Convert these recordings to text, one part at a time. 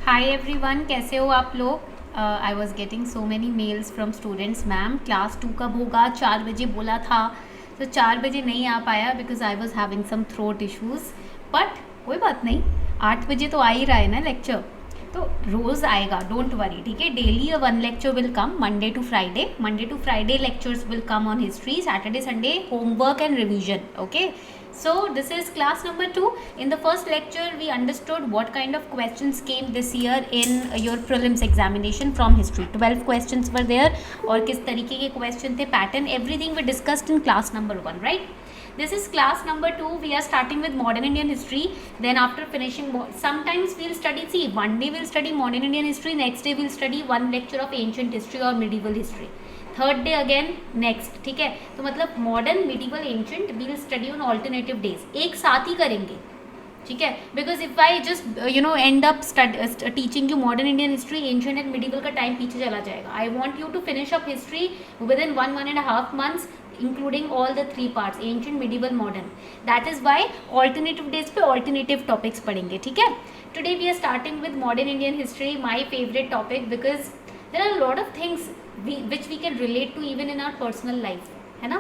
Hi everyone, कैसे हो आप लोग। I was getting so many mails from students. Ma'am class 2 कब होगा, 4 बजे बोला था। तो 4 बजे नहीं आ पाया because I was having some throat issues. But कोई बात नहीं, 8 बजे तो आ ही रहा है ना लेक्चर, तो रोज़ आएगा, डोंट वरी। ठीक है, daily one lecture will come, Monday to Friday lectures will come on history, Saturday Sunday homework and revision. Okay, so this is class number 2. In the first lecture we understood what kind of questions came this year in your prelims examination from history. 12 questions were there और किस तरीके के question थे, pattern, everything we discussed in class number 1, right? This is class number 2. We are starting with modern Indian history. Then after finishing, sometimes we'll study, see, one day we'll study modern Indian history, next day we'll study one lecture of ancient history or medieval history, third day again next. ठीक है, तो मतलब modern, medieval, ancient we'll study on alternative days, एक साथ ही करेंगे. ठीक है, because if I just end up teaching you modern Indian history, ancient and medieval का टाइम पीछे चला जाएगा. I want you to finish up history within 1.5 months, including all the 3 parts, ancient, medieval, modern. That is why alternative days पे alternative topics पढ़ेंगे. ठीक है, today we are starting with modern Indian history, my favourite topic, because there are a lot of things which we can relate to even in our personal life, है ना.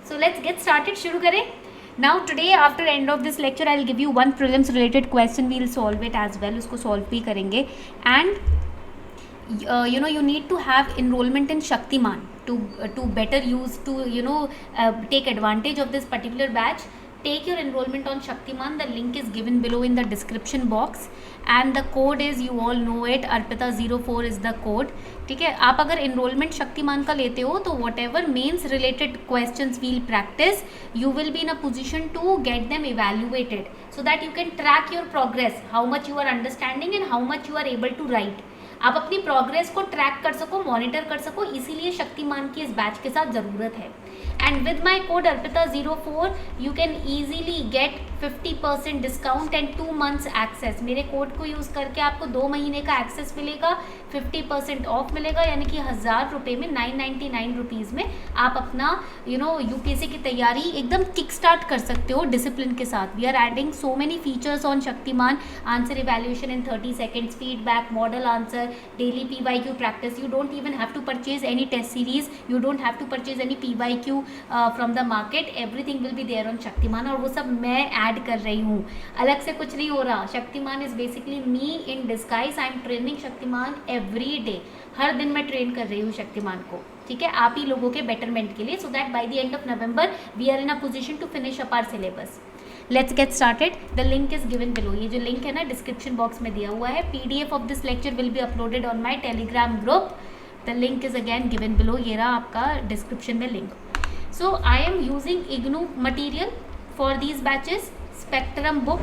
So let's get started, शुरू करें. Now today after end of this lecture I'll give you one prelims related question, we'll solve it as well, उसको solve भी करेंगे. And you need to have enrollment in Shaktiman to better use, to take advantage of this particular batch. Take your enrollment on Shaktiman. The link is given below in the description box and the code is, you all know it, Arpita04 is the code. ठीक है, आप अगर enrollment Shaktimaan का लेते हो तो whatever mains related questions we'll practice, you will be in a position to get them evaluated so that you can track your progress, how much you are understanding and how much you are able to write. आप अपनी progress को track कर सको, monitor कर सको, इसीलिए शक्तिमान की इस बैच के साथ ज़रूरत है. And with my code Arpita04 you can easily get 50% discount and 2 months access. मेरे कोड को यूज़ करके आपको 2 महीने का एक्सेस मिलेगा, 50% ऑफ मिलेगा, यानी कि 1000 रुपये में, 999 रुपीज़ में आप अपना यूपीएससी की तैयारी एकदम किक स्टार्ट कर सकते हो डिसिप्लिन के साथ. We are adding so many features on Shaktiman, answer evaluation in 30 seconds, feedback, model answer, daily PYQ practice. You don't even have to purchase any test series, you don't have to purchase any PYQ from the market, everything will be there on Shaktiman. और वो सब मैं add कर रही हूँ, अलग से कुछ नहीं हो रहा. Shaktimaan is basically me in disguise. I am training Shaktimaan every day, हर दिन मैं ट्रेन कर रही हूँ शक्तिमान को. ठीक है, आप ही लोगों के बेटरमेंट के लिए, so that by the end of November we are in a position to finish up our syllabus. Let's get started. The link is given below. ये जो लिंक है ना डिस्क्रिप्शन बॉक्स में दिया हुआ है. PDF of this lecture will be uploaded on my Telegram group. The link is again given below. ये रहा आपका डिस्क्रिप्शन में link. So I am using IGNOU material for these batches, spectrum book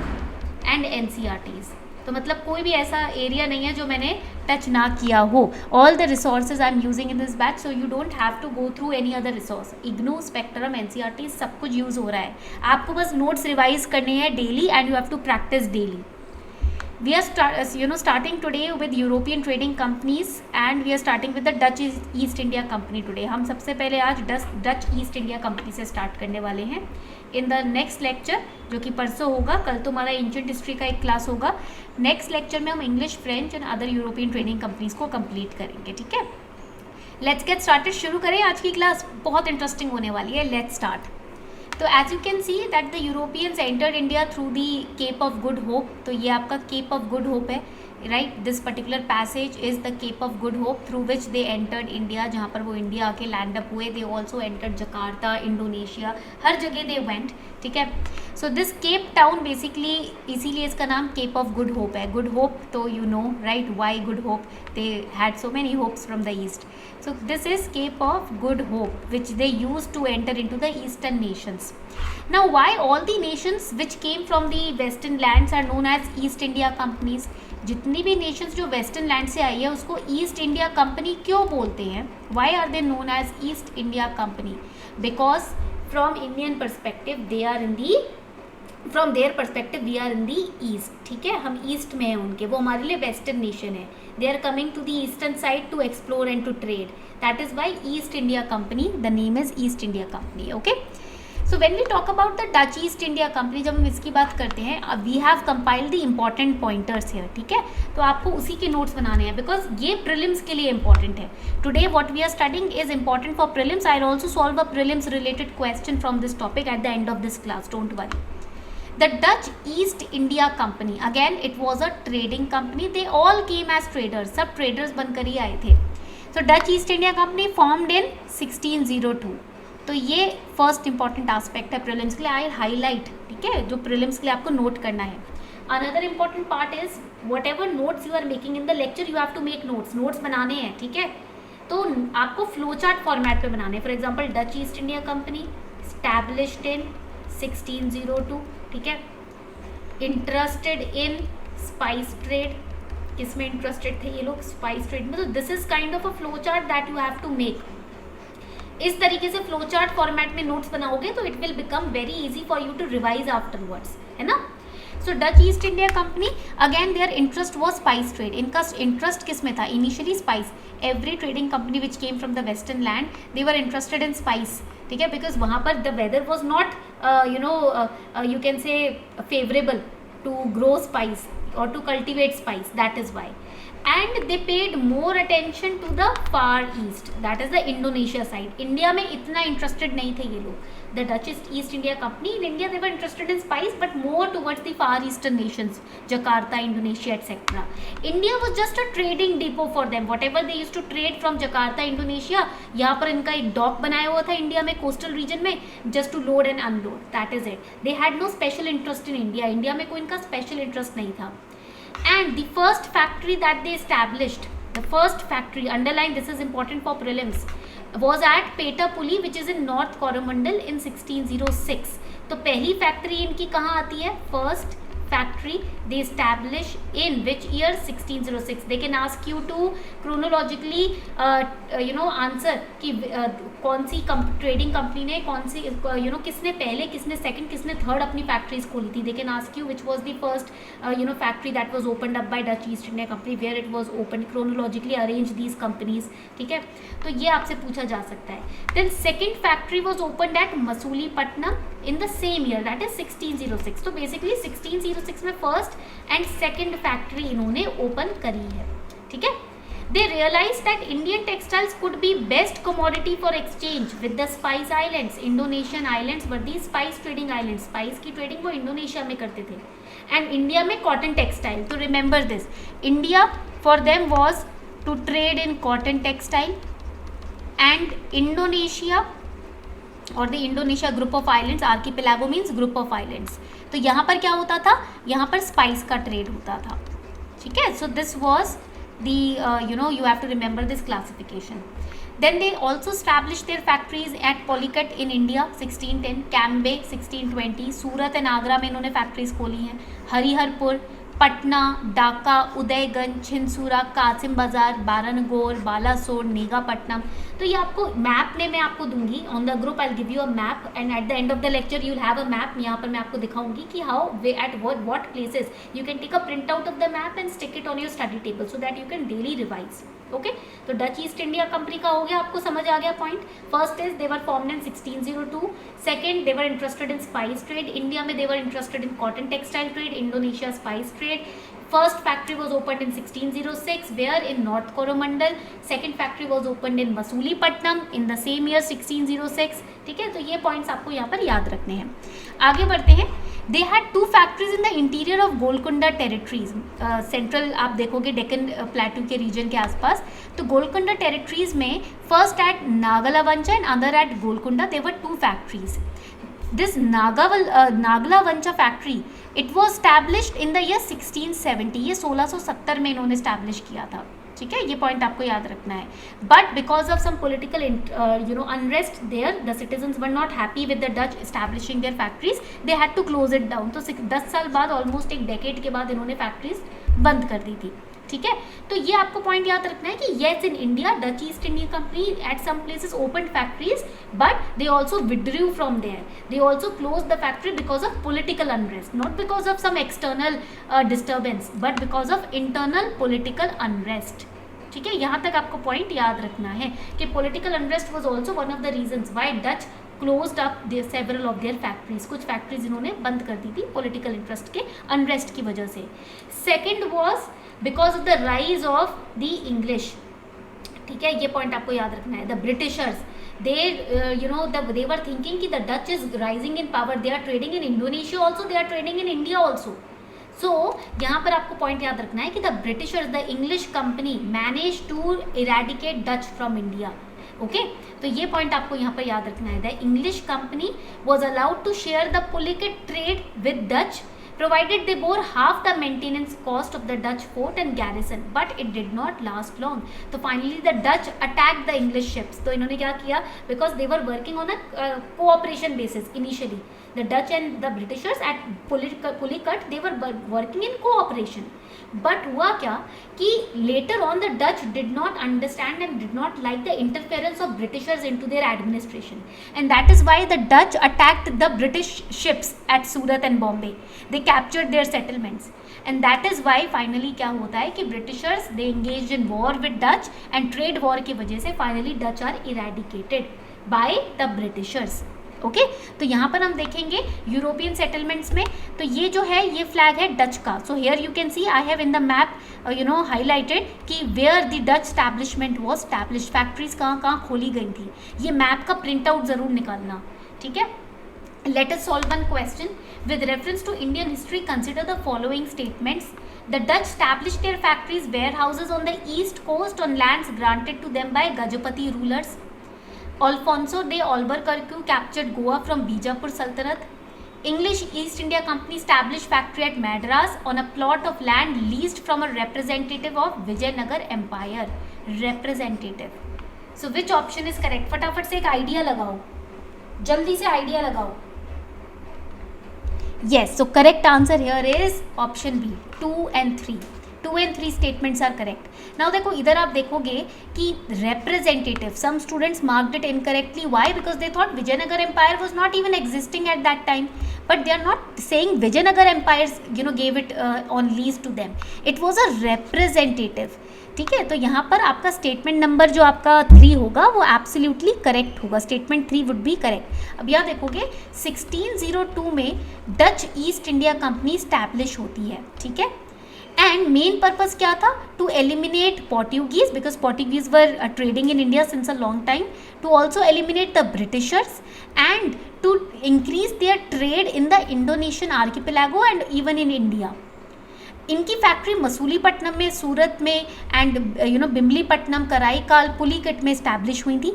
and NCERTs. तो मतलब कोई भी ऐसा area नहीं है जो मैंने टच ना किया हो. All the resources I am using in this batch, so you don't have to go through any other resource. IGNOU, spectrum, NCERT सब कुछ यूज़ हो रहा है. आपको बस नोट्स रिवाइज करने हैं daily and you have to practise daily. We are starting today with European trading companies and we are starting with the Dutch East India Company today. हम सबसे पहले आज Dutch East India Company से start करने वाले हैं. In the next lecture, जो कि परसों होगा, कल तो हमारा एंशिएंट हिस्ट्री का एक क्लास होगा. नेक्स्ट लेक्चर में हम English, French and other European trading companies को कंप्लीट करेंगे. ठीक है, लेट्स गेट स्टार्टेड. शुरू करें. आज की क्लास बहुत इंटरेस्टिंग होने वाली है. Let's start. तो as you can see that the Europeans entered India through the Cape of good hope. तो ये आपका केप ऑफ गुड होप है, right. This particular passage is the Cape of good Hope through which they entered India. जहाँ पर वो India आके land up हुए. They also entered Jakarta, Indonesia, हर जगह दे वेंट. ठीक है, so this Cape Town basically, इसीलिए इसका नाम केप ऑफ गुड होप है. गुड होप तो you know, right, why good hope? They had so many hopes from the east. So this is Cape of Good Hope which they used to enter into the eastern nations. Now why all the nations which came from the western lands are known as East India companies? जितनी भी nations जो western land से आई है उसको East India Company क्यों बोलते हैं? Why are they known as East India Company? Because from Indian perspective they are in the, from their perspective we are in the east. ठीक है, हम ईस्ट में हैं उनके, वो हमारे लिए वेस्टर्न नेशन है. They are coming to the eastern side to explore and to trade. That is why East India Company, the name is East India Company. Okay, so when we talk about the Dutch East India Company, जब हम इसकी बात करते हैं, we have compiled the important pointers here, ठीक है। तो आपको उसी के नोट्स बनाने हैं बिकॉज ये प्रीलिम्स के लिए इंपॉर्टेंट है. Today what we are studying is important for prelims. I will also solve a prelims related question from this topic at the end of this class, don't worry. The Dutch East India Company, again it was a trading company. They all came as traders, सब traders बनकर ही आए थे. So Dutch East India Company formed in 1602. तो ये first important aspect है prelims के लिए. आई highlight, ठीक है, जो प्रीलिम्स के लिए आपको नोट करना है. Another important part is whatever notes you are making in the lecture, you have to make notes बनाने हैं, ठीक है. तो आपको फ्लो चार्ट फॉर्मेट पे बनाने हैं. For example Dutch East India Company established in 1602, ठीक है. इंटरेस्टेड इन स्पाइस ट्रेड, किसमें इंटरेस्टेड थे ये लोग? स्पाइस ट्रेड में. तो this is kind of a flow chart that you have to make. इस तरीके से फ्लो चार्ट फॉर्मेट में नोट्स बनाओगे तो it will become very easy for you to revise afterwards, है ना. So Dutch East India Company, again their interest was spice trade. इनका interest किस में था? Initially spice. Every trading company which came from the western land they were interested in spice, ठीक है, because वहाँ पर the weather was not you can say favorable to grow spice or to cultivate spice, that is why. And they paid more attention to the far east, that is the Indonesia side. India में इतना interested नहीं थे ये लोग. The Dutch East India Company in India, they were interested in spice but more towards the far eastern nations, Jakarta, Indonesia, etc. India was just a trading depot for them. Whatever they used to trade from Jakarta, Indonesia, यहाँ पर इनका एक dock बनाया हुआ था India में, coastal region में, just to load and unload. That is it. They had no special interest in India. India में कोई इनका special interest नहीं था. And the first factory that they established, the first factory, underline this is important for prelims, was at Petapuli which is in North Coromandel in 1606. तो पहली factory इनकी कहाँ आती है? First factory they establish in which year? 1606. They can ask you to chronologically answer कि कौन सी trading company ने, कौन सी किसने पहले, किसने सेकंड, किसने थर्ड अपनी फैक्ट्रीज खोली थी. They can ask you which was the first factory that was opened up by Dutch East India Company, where it was opened, chronologically arrange these companies, ठीक है. तो ये आपसे पूछा जा सकता है. Then second factory was opened at Masulipatam in the same year, that is 1606. तो बेसिकली 1606 में फर्स्ट एंड सेकंड फैक्ट्री इन्होंने ओपन करी है, ठीक है. They realized that Indian textiles could be best commodity for exchange with the Spice Islands. Indonesian islands were the spice trading islands. Spice की trading वो Indonesia में करते थे. एंड इंडिया में कॉटन टेक्सटाइल. तो remember this, India for them was to trade in cotton textile and Indonesia और the Indonesia group of islands. Archipelago means group of islands. तो यहाँ पर क्या होता था? यहाँ पर स्पाइस का ट्रेड होता था, ठीक है. So this was the you have to remember this classification. Then they also established their factories at Polycut in India 1610, Cambay 1620, Surat and Agra में इन्होंने फैक्ट्रीज खोली हैं, हरिहरपुर, पटना, ढाका, उदयगंज, छिंदसूरा, कासिम बाजार, बारानगोर, बालासोर, नीगापट्टनम. तो ये आपको मैप में मैं आपको दूंगी on the group. I will give you a map and at the end of the lecture you will have a map. यहाँ पर मैं आपको दिखाऊंगी कि how way at what places you can take a print out of the map and stick it on your study table so that you can daily revise. Okay, तो Dutch East India Company का हो गया, आपको समझ आ गया point. First is they were formed in 1602. Second, they were interested in spice trade. India में they were interested in cotton textile trade, Indonesia spice trade. First factory was opened in 1606 where in North Coromandel. Second factory was opened in Masulipatam in the same year 1606. ठीक है, तो ये points आपको यहाँ पर याद रखने हैं. आगे बढ़ते हैं. They had two factories in the interior of Golconda territories. Central आप देखोगे डेक्कन प्लेटू के रीजन के आसपास. तो गोलकुंडा टेरिटरीज में first at Nagalavancha and other at Golconda there were two factories. This Nagalavancha factory it was established in the year 1670. ये 1670 में इन्होंने स्टैब्लिश किया था, ठीक है. ये पॉइंट आपको याद रखना है. But because of some political unrest there the citizens were not happy with the Dutch establishing their factories. They had to close it down. तो 10 साल बाद, ऑलमोस्ट एक डेकेड के बाद इन्होंने फैक्ट्रीज बंद कर दी थी, ठीक है. तो ये आपको पॉइंट याद रखना है कि yes in India Dutch East India Company at some places open factories but they also withdrew from there. They also close the factory because of political unrest, not because of some external disturbance but because of internal political unrest, ठीक है. यहाँ तक आपको point याद रखना है कि political unrest was also one of the reasons why Dutch closed up their several of their factories, कुछ फैक्ट्रीज इन्होंने बंद कर दी थी पॉलिटिकल इंटरेस्ट के अनरेस्ट की वजह से. Second was because of the rise of the English. ठीक है, ये पॉइंट आपको याद रखना है. The Britishers they were thinking कि the Dutch is rising in power, they are trading in Indonesia also, they are trading in India also. So यहाँ पर आपको पॉइंट याद रखना है कि the Britishers, the English company managed to eradicate Dutch from India. Okay, तो ये point आपको यहाँ पर याद रखना है. The English company was allowed to share the political trade with Dutch provided they bore half the maintenance cost of the Dutch fort and garrison, but it did not last long. So finally the Dutch attacked the English ships. तो इन्होंने क्या किया, because they were working on a cooperation basis initially, the Dutch and the Britishers at Pulicat they were working in cooperation. But हुआ क्या कि later on the Dutch did not understand and did not like the interference of Britishers into their administration, and that is why the Dutch attacked the British ships at Surat and Bombay. They captured their settlements, and that is why finally क्या होता है कि Britishers they engaged in war with Dutch, and trade war की वजह से finally Dutch are eradicated by the Britishers. Okay तो यहाँ पर हम देखेंगे यूरोपियन सेटलमेंट्स में, तो ये जो है ये फ्लैग है डच का. So here you can see I have in the map highlighted कि where the Dutch establishment was establish, factories कहाँ कहाँ खोली गई थी. ये मैप का प्रिंट आउट ज़रूर निकालना. ठीक है, let us solve one question. With reference to Indian history, consider the following statements. The Dutch established their factories, warehouses on the east coast on lands granted to them by Gajapati rulers. Alfonso de Albuquerque captured Goa from Bijapur Sultanate. English East India Company established factory at Madras on a plot of land leased from a representative of Vijayanagar Empire. Representative. So which option is correct? फटाफट से एक idea लगाओ, जल्दी से idea लगाओ. Yes, so correct answer here is option B, 2 and 3. 2 and 3 statements are correct. Now देखो इधर आप देखोगे कि representative, some students marked it incorrectly. Why? Because they thought Vijayanagar Empire was not even existing at that time. But they are not saying Vijayanagar Empire gave it on lease to them. It was a representative. ठीक है, तो यहाँ पर आपका statement number जो आपका 3 होगा वो एब्सोल्युटली करेक्ट होगा. Statement 3 would be correct. अब यहाँ देखोगे 1602 में Dutch East India Company establish होती है. ठीक है, एंड मेन पर्पज क्या था? To eliminate Portuguese, because Portuguese were trading in India since a long time, to also eliminate the Britishers and to increase their trade in the Indonesian archipelago and even in India. इनकी factory Masulipatnam में, सूरत में and Bimlipatnam, Karaikal, Pulicat में establish हुई थी.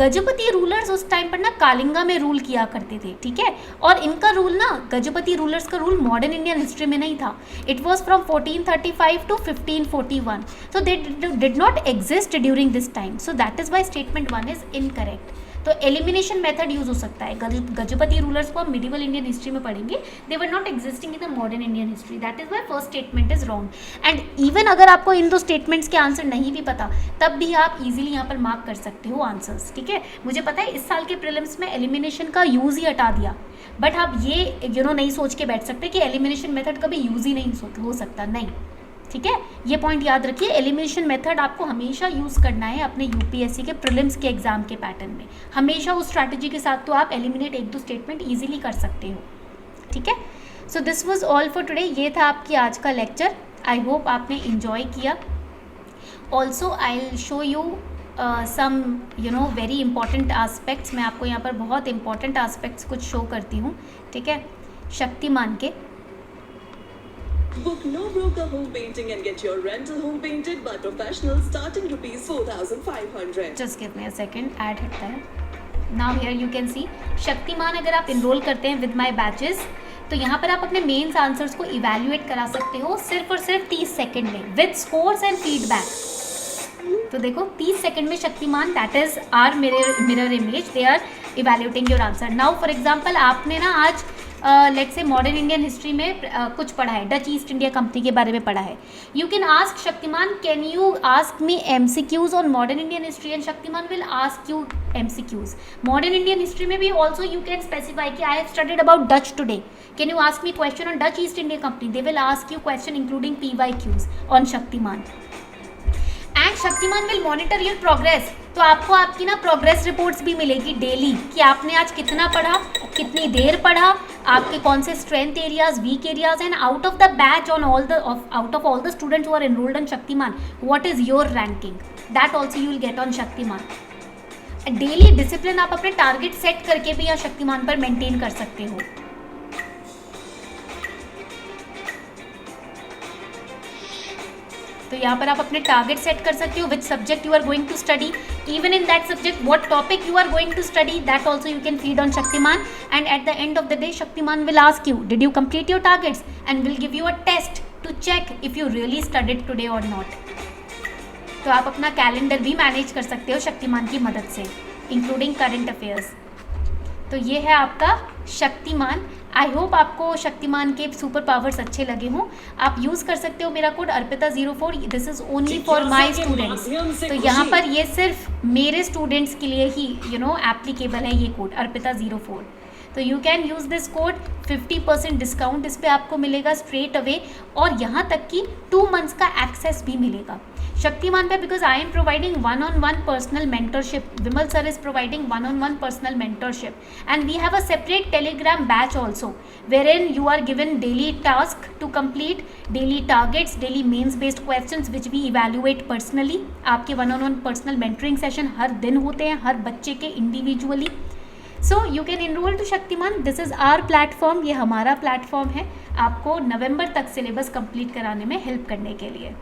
Gajapati rulers उस time पर ना कालिंगा में रूल किया करते थे. ठीक है, और इनका रूल ना, गजपति रूलर्स का रूल मॉडर्न इंडियन हिस्ट्री में नहीं था. It was from 1435 to 1541. So they did not exist during this time. So that is why statement 1 is incorrect. तो एलिमिनेशन मेथड यूज हो सकता है. गजपति रूलर्स को हम मिडिवल इंडियन हिस्ट्री में पढ़ेंगे. They were not existing in the modern Indian history. That is why first statement is wrong. And even अगर आपको इन दो स्टेटमेंट्स के आंसर नहीं भी पता, तब भी आप इजीली यहाँ पर मार्क कर सकते हो आंसर्स. ठीक है, मुझे पता है इस साल के प्रीलिम्स में एलिमिनेशन का यूज़ ही हटा दिया, बट आप ये नहीं सोच के बैठ सकते कि एलिमिनेशन मेथड कभी यूज़ ही नहीं हो सकता. नहीं, ठीक है, ये पॉइंट याद रखिए. एलिमिनेशन मेथड आपको हमेशा यूज़ करना है अपने यूपीएससी के प्रीलिम्स के एग्जाम के पैटर्न में. हमेशा उस स्ट्रैटेजी के साथ तो आप एलिमिनेट 1-2 स्टेटमेंट इजीली कर सकते हो. ठीक है, so this was all for today. ये था आपकी आज का लेक्चर. आई होप आपने इन्जॉय किया. Also I will show you some very important aspects. मैं आपको यहाँ पर बहुत इंपॉर्टेंट आस्पेक्ट्स कुछ शो करती हूँ. ठीक है, शक्तिमान के. Book No Broker Home Painting and get your rental home painted by professionals starting ₹4,500. Just give me a second. Ad हटता है. Now here you can see Shaktimaan अगर आप इनरोल करते हैं विद माई बैचेस, तो यहाँ पर आप अपने मेंस आंसर्स को इवेल्युएट करा सकते हो सिर्फ और सिर्फ 30 सेकेंड में विद स्कोर्स एंड फीडबैक. तो देखो 30 सेकेंड में Shaktiman, that is our mirror image, they are evaluating your answer. Now for example आपने ना आज let's say modern Indian history में कुछ पढ़ा है, डच ईस्ट इंडिया कंपनी के बारे में पढ़ा है. You can ask Shaktimaan, can you ask me MCQs on modern Indian history, and Shaktimaan will ask you MCQs. Modern Indian history में भी ऑल्सो यू कैन स्पेसिफाई कि I have studied about Dutch today, can you ask me question on Dutch East India company. They will ask you question including PYQs on Shaktimaan. And Shaktimaan will monitor your progress, तो आपको आपकी ना progress reports भी मिलेगी daily कि आपने आज कितना पढ़ा, कितनी देर पढ़ा, आपके कौन से strength areas, weak areas, and out of the batch out of all the students who are enrolled on Shaktiman, what is your ranking, that also you will get on Shaktiman. Daily discipline आप अपने टारगेट सेट करके भी यहाँ शक्तिमान पर maintain कर सकते हो। तो यहाँ पर आप अपने टारगेट सेट कर सकते हो, which subject you are going to study, even in that subject what topic you are going to study, that also you can feed on Shaktiman, and at the end of the day Shaktiman will ask you did you complete your targets and will give you a test to check if you really studied today or not. तो आप अपना calendar भी manage कर सकते हो शक्तिमान की मदद से, इंक्लूडिंग करंट अफेयर्स। तो ये है आपका शक्तिमान। आई होप आपको शक्तिमान के सुपर पावर्स अच्छे लगे हों। आप यूज़ कर सकते हो मेरा कोड अर्पिता04, this is only for my students. तो यहाँ पर ये सिर्फ मेरे स्टूडेंट्स के लिए ही एप्लीकेबल है ये कोड अर्पिता04। तो you can use this code, 50% discount इस पर आपको मिलेगा स्ट्रेट अवे, और यहाँ तक कि 2 months का एक्सेस भी मिलेगा शक्तिमान पे, because I am providing 1-on-1 personal mentorship. Vimal sir is providing 1-on-1 personal mentorship, and we have a separate Telegram batch also, wherein you are given daily task to complete, daily targets, daily mains based questions which we evaluate personally. आपके 1-on-1 personal mentoring session हर दिन होते हैं, हर बच्चे के individually. So you can enrol to Shaktiman, this is our platform, ये हमारा platform है आपको नवंबर तक सिलेबस कंप्लीट कराने में हेल्प करने के लिए।